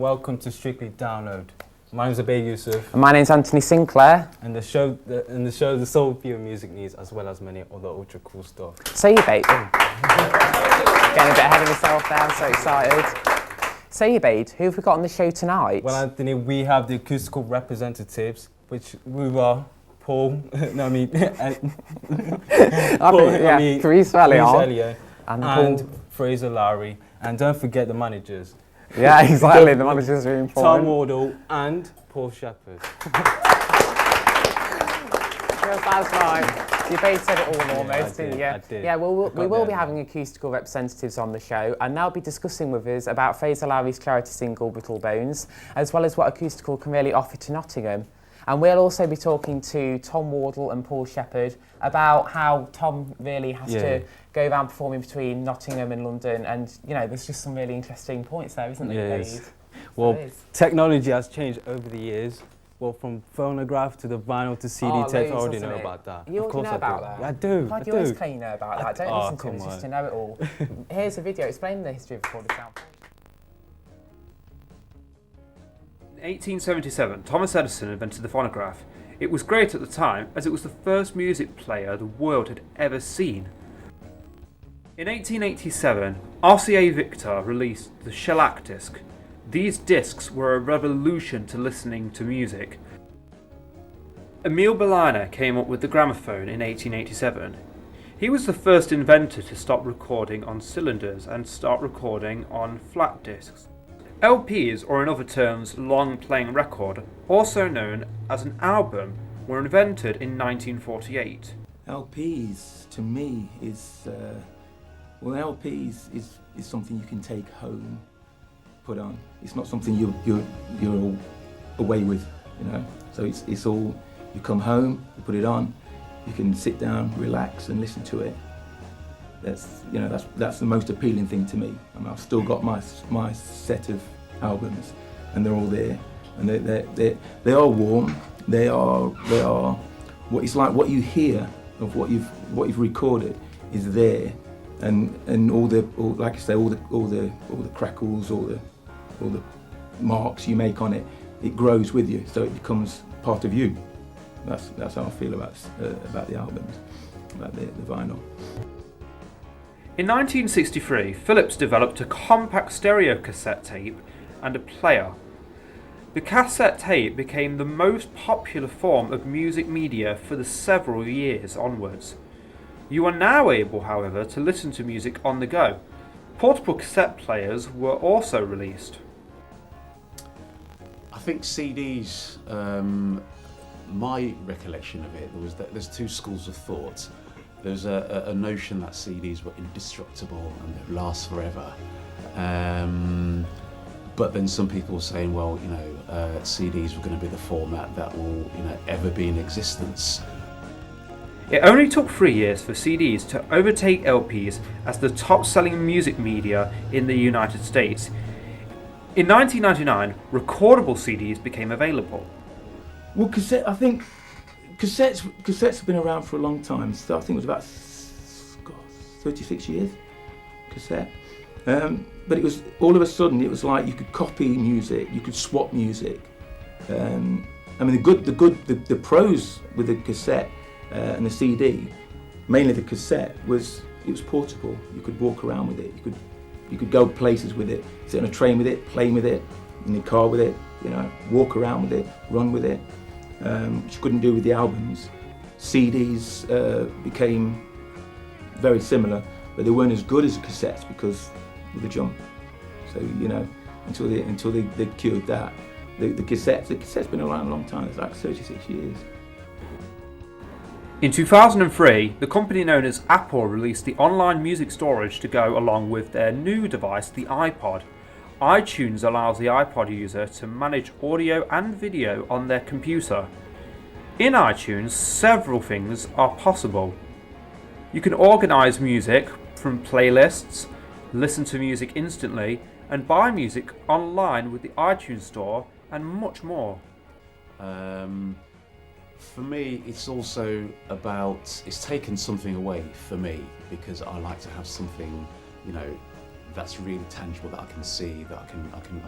welcome to Strictly Download. My name's Ubeyd Yusef. And my name's Anthony Sinclair. And the show, the soul of your music needs, as well as many other ultra cool stuff. So Ubeyd. Getting a bit ahead of myself there, I'm so excited. So Ubeyd, who have we got on the show tonight? Well, Anthony, we have the Acoustickle representatives, which we are Paul, Parisa, Eliyon, and Frazer, Lowrie. And don't forget the managers. Yeah, exactly, the managers are important. Tom Wardle and Paul Shepard. That's right. Ubeyd said it all almost, didn't you? I did. Yeah, well, we will be having Acoustickle representatives on the show, and they'll be discussing with us about Frazer Lowrie's charity single, Brittle Bones, as well as what Acoustickle can really offer to Nottingham. And we'll also be talking to Tom Wardle and Paul Shepard about how Tom really has to go around performing between Nottingham and London. And, you know, there's just some really interesting points there, isn't there, Ubeyd? Well, technology has changed over the years. Well, from phonograph to the vinyl to CD tape, I already know about that. You already know about that? I do. God, you always claim you know about that. Don't listen to it, it's just to know it all. Here's a video explaining the history of recorded sound. In 1877, Thomas Edison invented the phonograph. It was great at the time as it was the first music player the world had ever seen. In 1887, RCA Victor released the shellac disc. These discs were a revolution to listening to music. Emil Berliner came up with the gramophone in 1887. He was the first inventor to stop recording on cylinders and start recording on flat discs. LPs, or in other terms, long-playing record, also known as an album, were invented in 1948. LPs, to me, is LPs is something you can take home, put on. It's not something you're all away with, you know. So it's all, you come home, you put it on, you can sit down, relax, and listen to it. That's the most appealing thing to me. I mean, I've still got my set of albums, and they're all there, and they are warm. They are what it's like. What you hear of what you've recorded is there, and like I say, all the crackles, all the marks you make on it, it grows with you, so it becomes part of you. That's how I feel about the albums, about the vinyl. In 1963, Philips developed a compact stereo cassette tape and a player. The cassette tape became the most popular form of music media for the several years onwards. You are now able, however, to listen to music on the go. Portable cassette players were also released. I think CDs, my recollection of it was that there's two schools of thought. There's a notion that CDs were indestructible and they last forever. But then some people were saying, well, you know, CDs were going to be the format that will, you know, ever be in existence. It only took 3 years for CDs to overtake LPs as the top-selling music media in the United States. In 1999, recordable CDs became available. Well, I think cassettes have been around for a long time. So I think it was about 36 years, cassette. But it was all of a sudden it was like you could copy music, you could swap music. I mean, the pros with the cassette and the CD, mainly the cassette, it was portable. You could walk around with it. You could go places with it. Sit on a train with it, plane with it, in the car with it. You know, walk around with it, run with it. Which you couldn't do with the albums. CDs became very similar, but they weren't as good as the cassettes because of the jump. So, you know, until they cured that, the cassette's been around a long time. It's like 36 years. In 2003, the company known as Apple released the online music storage to go along with their new device, the iPod. iTunes allows the iPod user to manage audio and video on their computer. In iTunes, several things are possible. You can organise music from playlists, listen to music instantly, and buy music online with the iTunes Store, and much more. For me, it's also about, it's taken something away for me, because I like to have something, you know, that's really tangible, that I can see, that I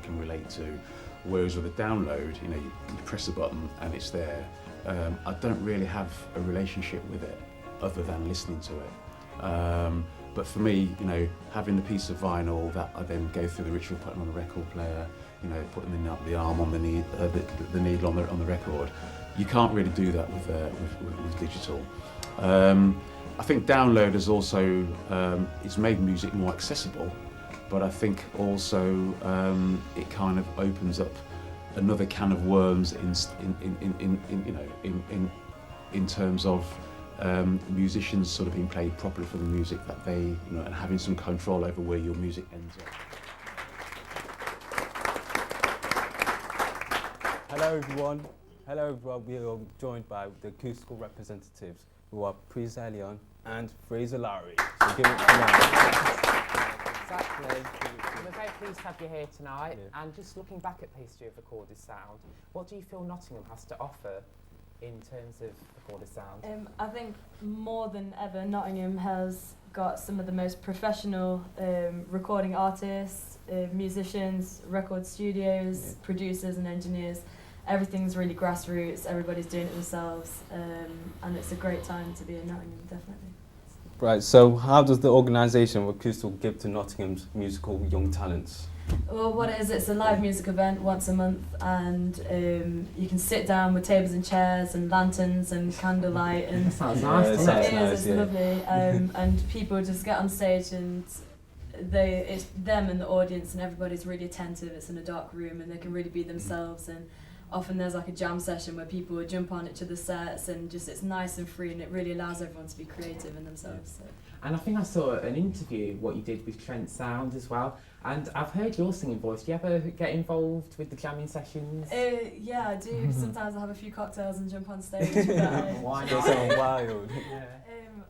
can relate to. Whereas with a download, you know, you press a button and it's there. I don't really have a relationship with it other than listening to it. But for me, you know, having the piece of vinyl that I then go through the ritual of putting on a record player, you know, putting the arm on the needle on the record, you can't really do that with digital. I think download has also it's made music more accessible, but I think also it kind of opens up another can of worms in terms of musicians sort of being paid properly for the music that they, you know, and having some control over where your music ends up. Hello everyone. We are joined by the acoustical representatives who are Parisa, Eliyon and Frazer, Lowrie. So give it a round. Exactly. We're very pleased to have you here tonight. Yeah. And just looking back at the history of recorded sound, what do you feel Nottingham has to offer in terms of recorded sound? I think more than ever, Nottingham has got some of the most professional recording artists, musicians, record studios, producers and engineers. Everything's really grassroots, everybody's doing it themselves, and it's a great time to be in Nottingham, definitely. Right, so how does the organisation of Acoustickle give to Nottingham's musical young talents? Well, what it is, it's a live music event once a month, and you can sit down with tables and chairs and lanterns and candlelight. And that sounds nice, doesn't it? It's lovely. And people just get on stage and it's them and the audience, and everybody's really attentive. It's in a dark room and they can really be themselves, and often there's like a jam session where people will jump on each other's sets, and just it's nice and free, and it really allows everyone to be creative in themselves. So. And I think I saw an interview what you did with Trent Sound as well, and I've heard your singing voice. Do you ever get involved with the jamming sessions? Yeah, I do. Sometimes I have a few cocktails and jump on stage. But, why not? It's wild. Yeah.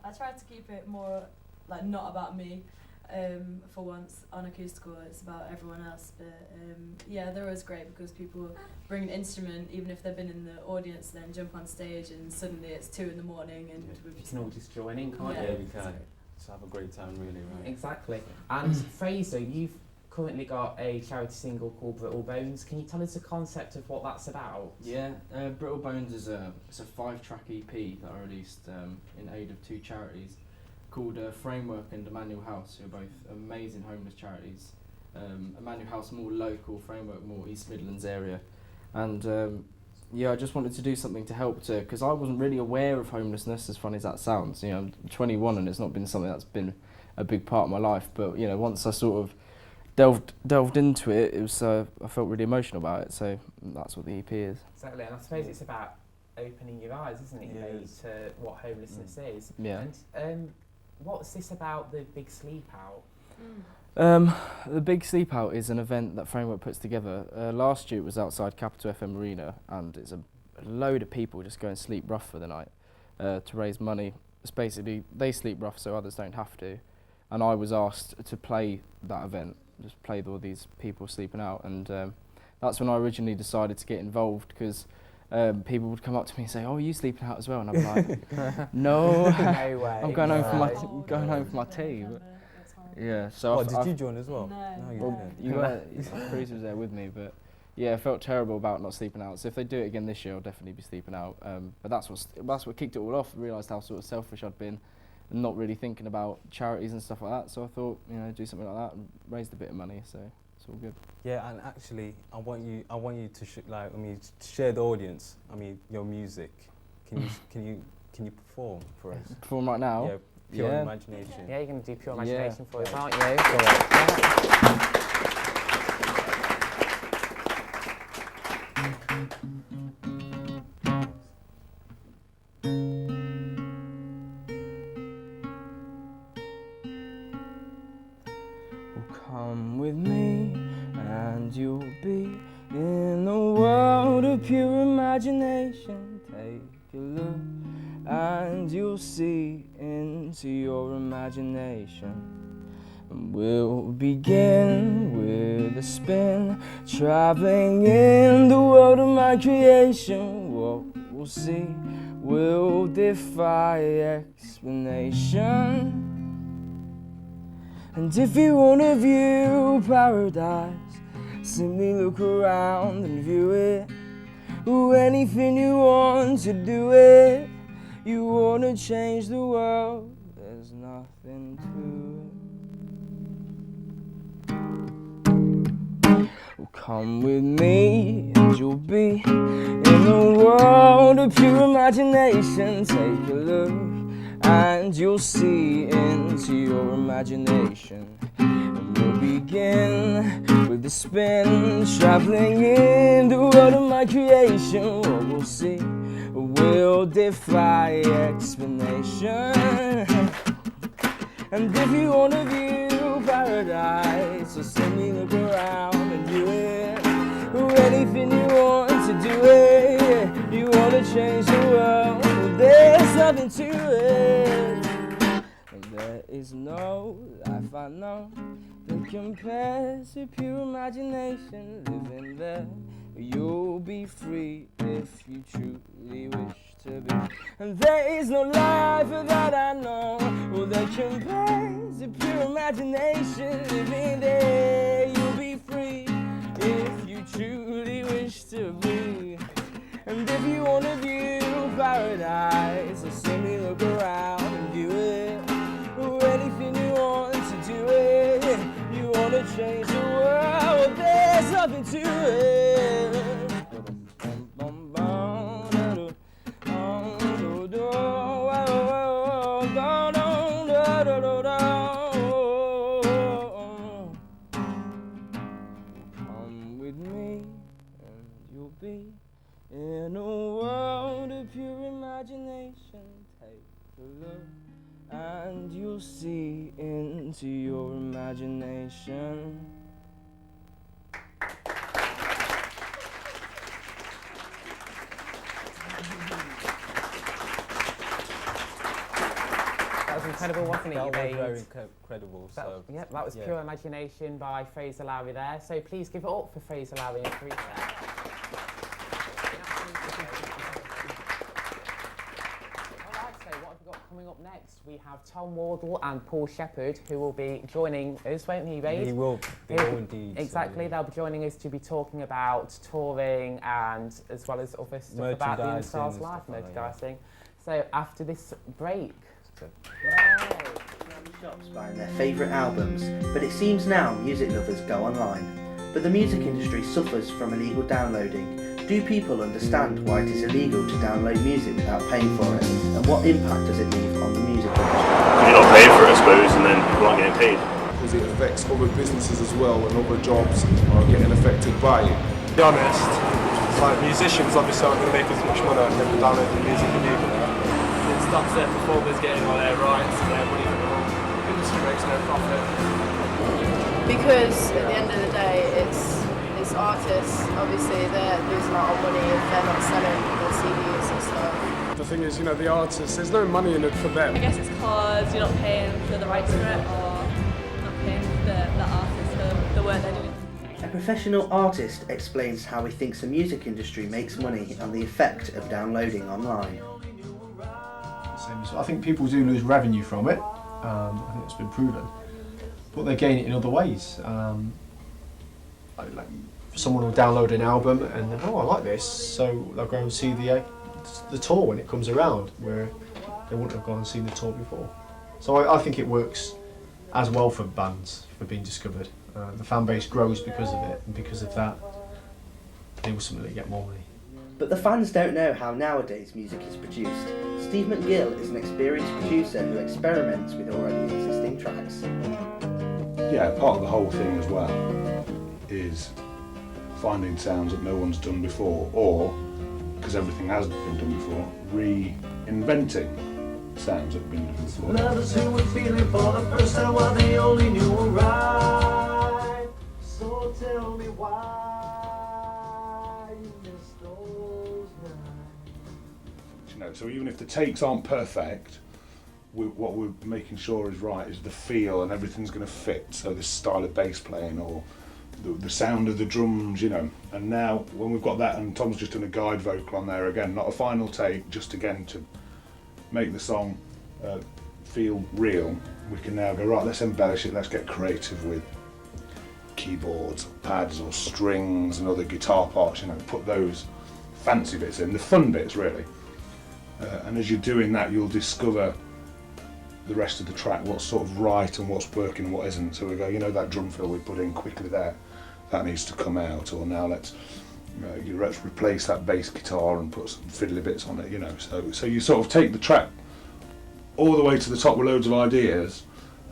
I try to keep it more like not about me. For once on Acoustickle, it's about everyone else, but yeah, they're always great because people bring an instrument, even if they've been in the audience, then jump on stage and suddenly it's 2 in the morning and you can all just join in, can't you? Yeah, we can. Just have a great time, really, right? Exactly. And Frazer, you've currently got a charity single called Brittle Bones. Can you tell us the concept of what that's about? Yeah, Brittle Bones is it's a 5-track EP that I released in aid of 2 charities called Framework and Emmanuel House, who are both amazing homeless charities. Emmanuel House more local, Framework more East Midlands area. And yeah, I just wanted to do something to help because I wasn't really aware of homelessness, as funny as that sounds. You know, I'm 21 and it's not been something that's been a big part of my life, but you know, once I sort of delved into it, it was I felt really emotional about it, so that's what the EP is. Exactly, and I suppose it's about opening your eyes, isn't it, to what homelessness is. Yeah. And what's this about the Big Sleep Out? The Big Sleep Out is an event that Framework puts together. Last year it was outside Capital FM Arena, and it's a load of people just go and sleep rough for the night to raise money. It's basically, they sleep rough so others don't have to. And I was asked to play that event, just play all these people sleeping out. And that's when I originally decided to get involved, because people would come up to me and say, "Oh, are you sleeping out as well?" And I'm like, "No, no way. I'm going home for my tea." Yeah. So did you join as well? No. You were. Parisa was there with me, but yeah, I felt terrible about not sleeping out. So if they do it again this year, I'll definitely be sleeping out. But that's what kicked it all off. I realised how sort of selfish I'd been, and not really thinking about charities and stuff like that. So I thought, you know, do something like that and raised a bit of money. So it's all good. Yeah, and actually, I want you to share the audience. I mean, your music. Can you perform for us? Perform right now? Yeah, pure imagination. Yeah, you're going to do pure imagination for us, aren't you? Come with me and you'll be in a world of pure imagination. Take a look and you'll see into your imagination. And we'll begin with a spin, traveling in the world of my creation. What we'll see will defy explanation. And if you wanna view paradise, simply look around and view it. Ooh, anything you want to do it. You wanna change the world, there's nothing to it. Well, come with me and you'll be in a world of pure imagination. Take a look and you'll see into your imagination. And we'll begin with the spin, traveling in the world of my creation. What we'll see will defy explanation. And if you wanna view paradise, so simply look around and do it. Anything you want to do it. You wanna change the world, well, there's nothing to it. And there is no life I know that compares to pure imagination. Living there, you'll be free if you truly wish to be. And there is no life that I know that compares to pure imagination. Living there, you'll be free if you truly wish to be. And if you wanna view paradise, so simply look around and view it. Anything you want to do it. You wanna change the world, there's nothing to it. Come with me and you'll be in a world of pure imagination. Take a look and you'll see into your imagination. That was incredible, wasn't it, That was Ubeyd? very incredible. So, Yep, that was Pure Imagination by Frazer Lowrie there. So please give it up for Frazer Lowrie and Parisa. Coming up next, we have Tom Wardle and Paul Shepard, who will be joining us, won't he, Ubeyd? He will. They will indeed. Exactly. So, They'll be joining us to be talking about touring and as well as other stuff about the In-Stars life, merchandising. So after this break. Shops buying their favourite albums, but it seems now music lovers go online. But the music industry suffers from illegal downloading. Do people understand why it is illegal to download music without paying for it? And what impact does it leave on the music industry? You're not paying for it, I suppose, and then people aren't getting paid. Because it affects other businesses as well, and other jobs are getting affected by it. To be honest, like musicians obviously aren't going to make as much money if they download the music illegal. It stops their performers getting all their rights and their money from the whole industry makes no profit. Because at the end of the day, it's artists, obviously they're losing out on money if they're not selling their CDs and stuff. The thing is, you know, the artists, there's no money in it for them. I guess it's because you're not paying for the rights for it or not paying the artists for the work they're doing. A professional artist explains how he thinks the music industry makes money and the effect of downloading online. I think people do lose revenue from it. I think it's been proven, but they gain it in other ways. Like someone will download an album and I like this, so they'll go and see the tour when it comes around, where they wouldn't have gone and seen the tour before. So I think it works as well for bands for being discovered. The fan base grows because of it, and because of that, they ultimately get more money. But the fans don't know how nowadays music is produced. Steve McGill is an experienced producer who experiments with already existing tracks. Yeah, part of the whole thing as well is finding sounds that no one's done before, or, because everything has been done before, reinventing sounds that have been done before. Lovers who were feeling for the first time while they only knew were right. So tell me why you missed those nights. You know, so even if the takes aren't perfect, what we're making sure is right is the feel and everything's going to fit. So this style of bass playing or the sound of the drums, you know. And now when we've got that, and Tom's just done a guide vocal on there again, not a final take, just again to make the song feel real, we can now go, right, let's embellish it, let's get creative with keyboards, pads or strings and other guitar parts, you know, put those fancy bits in, the fun bits really. And as you're doing that, you'll discover the rest of the track, what's sort of right and what's working and what isn't. So we go, you know, that drum fill we put in quickly there, that needs to come out, or now let's replace that bass guitar and put some fiddly bits on it, you know. So you sort of take the track all the way to the top with loads of ideas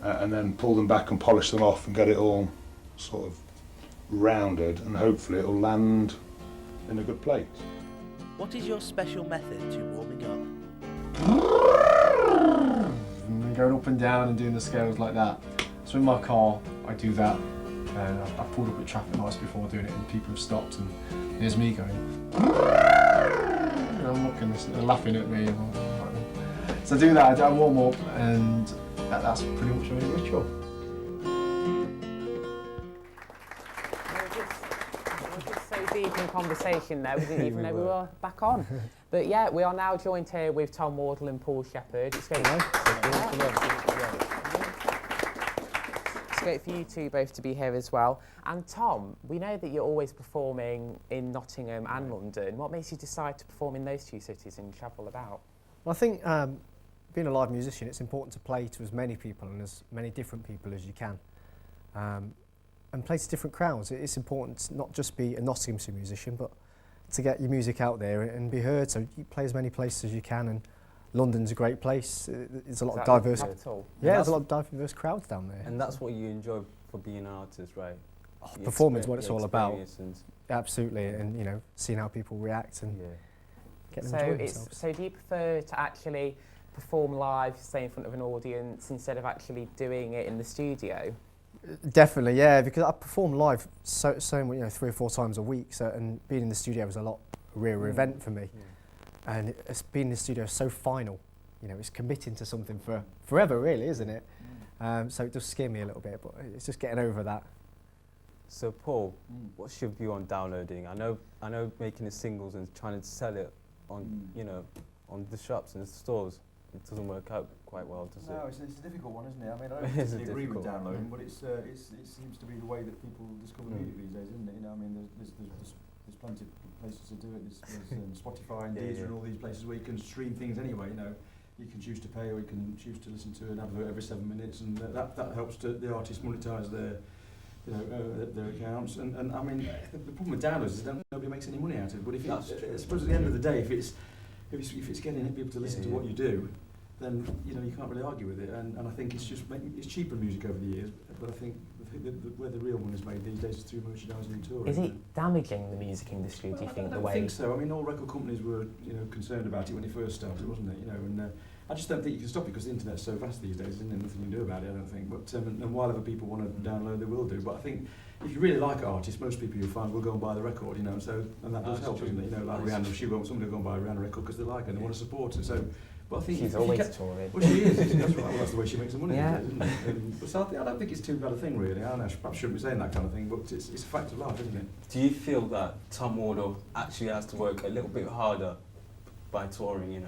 and then pull them back and polish them off and get it all sort of rounded, and hopefully it'll land in a good place. What is your special method to warming up? Going up and down and doing the scales like that. So in my car, I do that. And I've pulled up at traffic lights before doing it, and people have stopped, and there's me going. And I'm looking, they're laughing at me. So I do that, I warm up, and that's pretty much my ritual. Deep in conversation there, we didn't even know we were back on. But yeah, we are now joined here with Tom Wardle and Paul Shepard. It's great. It's great for you two both to be here as well. And Tom, we know that you're always performing in Nottingham and London. What makes you decide to perform in those two cities and travel about? Well, I think being a live musician, it's important to play to as many people and as many different people as you can. And play to different crowds. It's important to not just be a Nottinghamshire musician, but to get your music out there and be heard. So you play as many places as you can, and London's a great place. There's a lot of diverse. Yeah, there's a lot of diverse crowds down there. And that's what you enjoy for being an artist, right? Performing is what it's all about. Absolutely, and you know, seeing how people react and get them enjoying themselves. So do you prefer to actually perform live, stay in front of an audience, instead of actually doing it in the studio? Definitely, yeah, because I perform live so you know, 3 or 4 times a week, so, and being in the studio was a lot rarer event for me. And it's being in the studio is so final, you know, it's committing to something for forever, really, isn't it? So it does scare me a little bit, but it's just getting over that. So Paul, what's your view on downloading? I know making the singles and trying to sell it on, you know, on the shops and the stores, it doesn't work out quite well, does it? No, it's a difficult one, isn't it? I mean, I don't particularly agree with downloading, but it seems to be the way that people discover music these days, isn't it? You know, I mean, there's plenty of places to do it. There's Spotify and Deezer and all these places where you can stream things anyway. You know, you can choose to pay or you can choose to listen to an advert every 7 minutes, and that helps the artist monetize their accounts. And I mean, the problem with downloads is that nobody makes any money out of it. But if I suppose at the end of the day, if it's getting people to listen to what you do, then you know you can't really argue with it. And I think it's just it's cheaper music over the years. But I think where the real money is made these days is through merchandising and touring. Is it damaging the music industry? Do you think the way? I think so. I mean, all record companies were concerned about it when it first started, wasn't it? You know, and I just don't think you can stop it because the internet's so vast these days, isn't there? Nothing you can do about it, I don't think. But and while other people want to download, they will do. But I think if you really like artists, most people you'll find will go and buy the record, you know. And that does help, doesn't it? You know, like Rihanna, somebody will go and buy a Rihanna record because they like her and they want to support her. So, but I think she's always touring. Well, she is. That's right. Well, that's the way she makes her money, isn't it? But so I don't think it's too bad a thing, really. I perhaps shouldn't be saying that kind of thing, but it's a fact of life, isn't it? Do you feel that Tom Wardle actually has to work a little bit harder by touring, you know?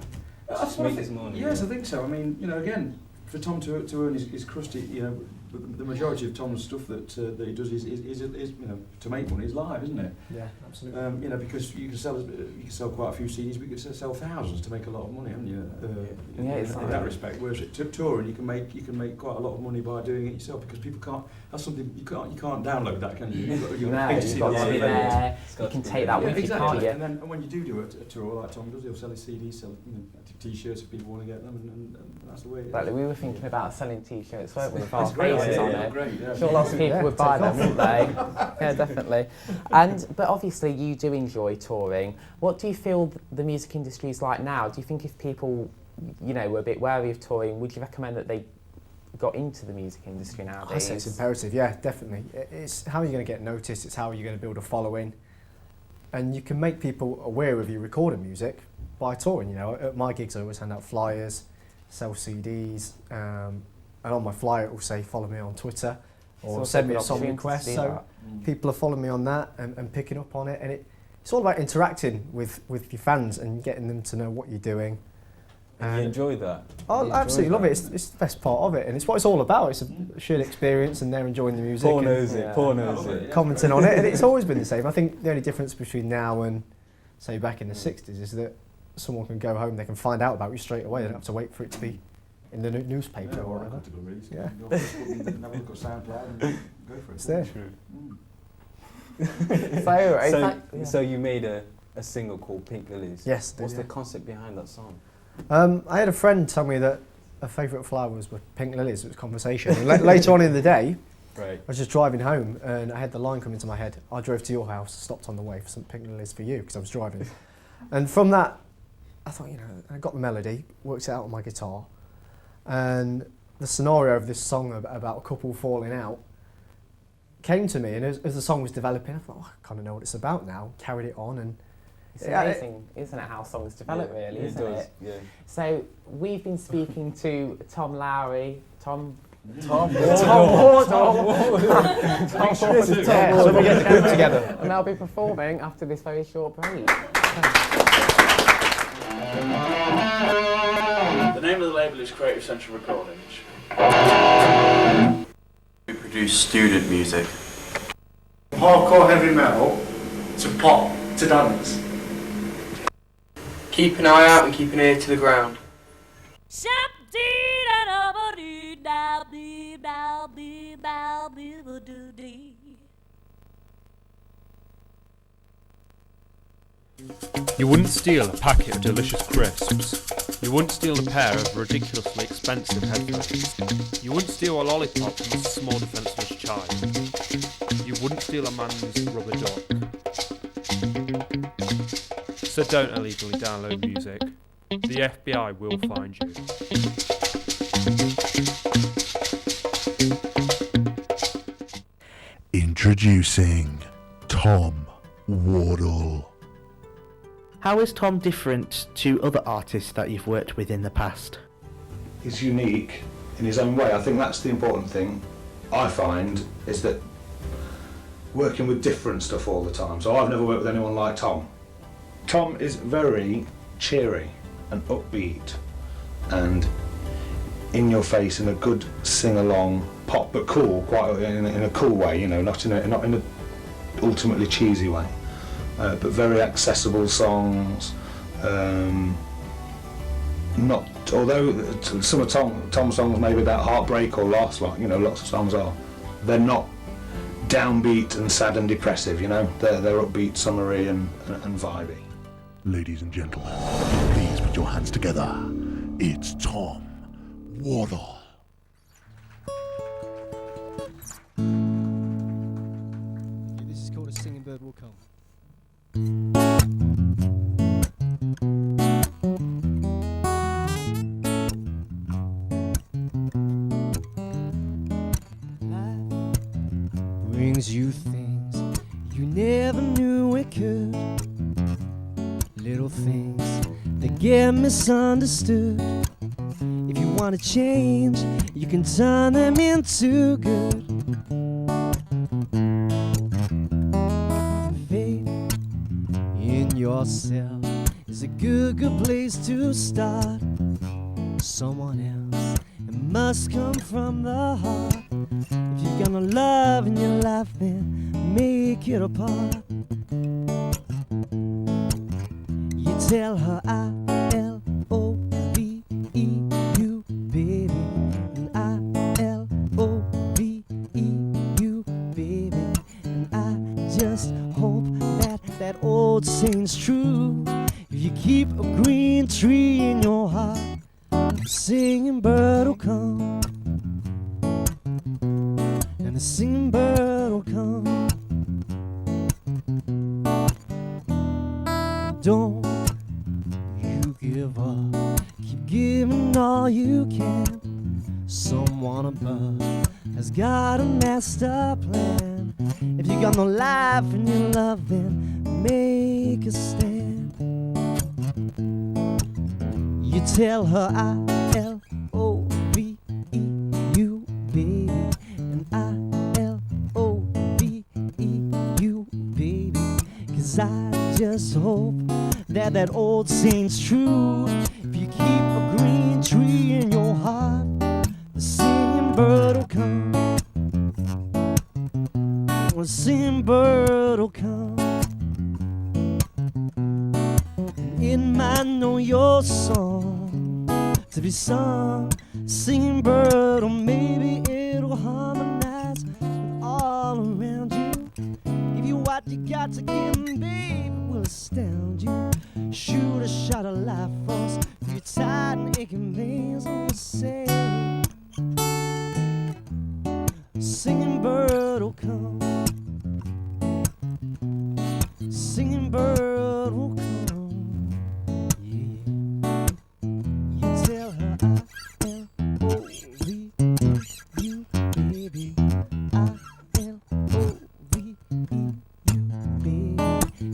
Yes, I think so. I mean, you know, again, for Tom to earn his crust, you know, the majority of Tom's stuff that he does is you know, to make money is live, isn't it? Yeah, absolutely. You know, because you can sell quite a few CDs, but you can sell thousands to make a lot of money, haven't you? In that respect. Whereas touring, you can make quite a lot of money by doing it yourself, because people can't. That's something you can't download that, can you? You've got to be there. You can take that with you, can't you? And when you do a tour like Tom does, he'll sell his CDs, sell T-shirts if people want to get them, and that's the way it is. Like, we were thinking about selling T-shirts, weren't we? That's great. I'm sure lots of people would buy them, wouldn't they? Yeah, definitely. But obviously you do enjoy touring. What do you feel the music industry is like now? Do you think if people, you know, were a bit wary of touring, would you recommend that they got into the music industry nowadays? I say it's imperative, yeah, definitely. It's how you're going to get noticed, it's how you're going to build a following. And you can make people aware of your recorded music by touring, you know. At my gigs I always hand out flyers, sell CDs, and on my flyer it will say follow me on Twitter or send me a song request. So people are following me on that and picking up on it, and it's all about interacting with your fans and getting them to know what you're doing. And you enjoy that? I absolutely love it. It's the best part of it, and it's what it's all about. It's a shared experience, and they're enjoying the music. Paul knows it. Paul knows it. Commenting on it, and it's always been the same. I think the only difference between now and, say, back in the 60s is that someone can go home, they can find out about you straight away. They don't have to wait for it to be in the newspaper or whatever. Yeah. Have a look at SoundCloud and go for it. It's there. So you made a single called Pink Lilies. Yes. What's the concept behind that song? I had a friend tell me that her favourite flowers were pink lilies. It was conversation. And later on in the day, I was just driving home and I had the line come into my head. I drove to your house, stopped on the way for some pink lilies for you because I was driving. And from that, I thought, I got the melody, worked it out on my guitar, and the scenario of this song about a couple falling out came to me. And as the song was developing, I thought, I kind of know what it's about now. Carried it on and. It's amazing, isn't it, how songs develop, really, isn't it? Yeah. So we've been speaking to Tom Lowrie, Tom Wardle. So we get to go together. And they'll be performing after this very short break. The name of the label is Creative Central Recordings. We produce student music. Hardcore heavy metal to pop to dance. Keep an eye out and keep an ear to the ground. You wouldn't steal a packet of delicious crisps. You wouldn't steal a pair of ridiculously expensive headphones. You wouldn't steal a lollipop from a small defenceless child. You wouldn't steal a man's rubber duck. So don't illegally download music. The FBI will find you. Introducing Tom Wardle. How is Tom different to other artists that you've worked with in the past? He's unique in his own way. I think that's the important thing I find, is that working with different stuff all the time. So I've never worked with anyone like Tom. Tom is very cheery and upbeat and in your face in a good sing-along, pop but cool, quite in a cool way, not in a ultimately cheesy way. But very accessible songs. Although some of Tom's songs may be about heartbreak or loss, like lots of songs are, they're not downbeat and sad and depressive. They're upbeat, summery and vibey. Ladies and gentlemen, please put your hands together. It's Tom Wardle. This is called A Singing Bird Will Come. Brings you things you never knew it could. Little things that get misunderstood. If you want to change, you can turn them into good. Faith in yourself is a good place to start. Someone else, it must come from the heart. If you're gonna love in your life, then make it apart. You tell her I-L-O-V-E-U, baby, and I-L-O-V-E-U, baby, and I just hope that old saying's true. If you keep a green tree in your heart, a singing bird will come, and a singing bird will come. Don't you give up, keep giving all you can. Someone above has got a master plan. If you got no life in your love, then make a stand. You tell her I-L-O-V-E-U, baby, and I-L-O-V-E-U, baby, 'cause I just hope that old saying's true. If you keep a bird will come. It might know your song to be sung. Singing bird, or maybe it'll harmonize with all around you. Give you what you got to give, and baby, it will astound you. Shoot a shot of life force through your tight and aching veins on the sand. Singing bird will come. Singing bird will come. Yeah. You tell her I-L-O-V-E you, baby. I-L-O-V-E you, baby.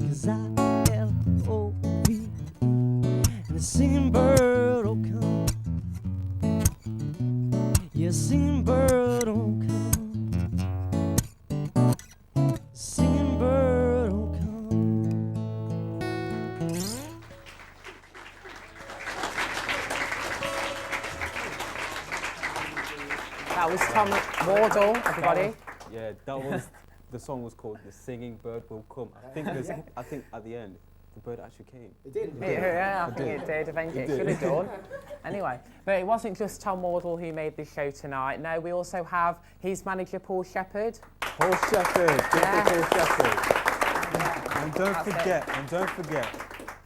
'Cause I-L-O-V-E and the singing bird will come. Yeah, singing bird will come. Singing bird will come. That was Tom Wardle, everybody. Yeah, that was, the song was called The Singing Bird Will Come. I think at the end, the bird actually came. It did. Yeah, I think it did eventually. It should have done. Anyway, but it wasn't just Tom Wardle who made this show tonight. No, we also have his manager, Paul Shepard. Paul Shepard, Yeah. Paul Shepard. Yeah. And don't forget,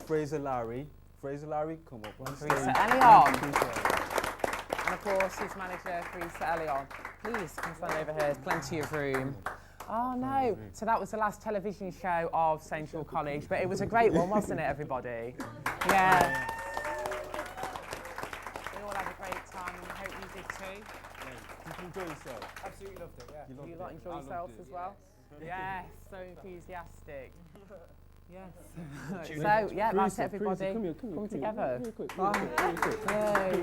Frazer Lowrie, come up on stage. Parisa Eliyon. And of course, his manager, Parisa Eliyon. Please come stand over here. There's plenty of room. Oh no! So that was the last television show of Central College, but it was a great one, wasn't it, everybody? Yeah. We all had a great time, and I hope you did too. Did you enjoy yourself? Absolutely loved it, yeah. You lot enjoy yourselves as well? Yes, so enthusiastic. Yes. So, yeah, that's it, everybody. Come here, Coming together. Come here, quick. Bye. Yay.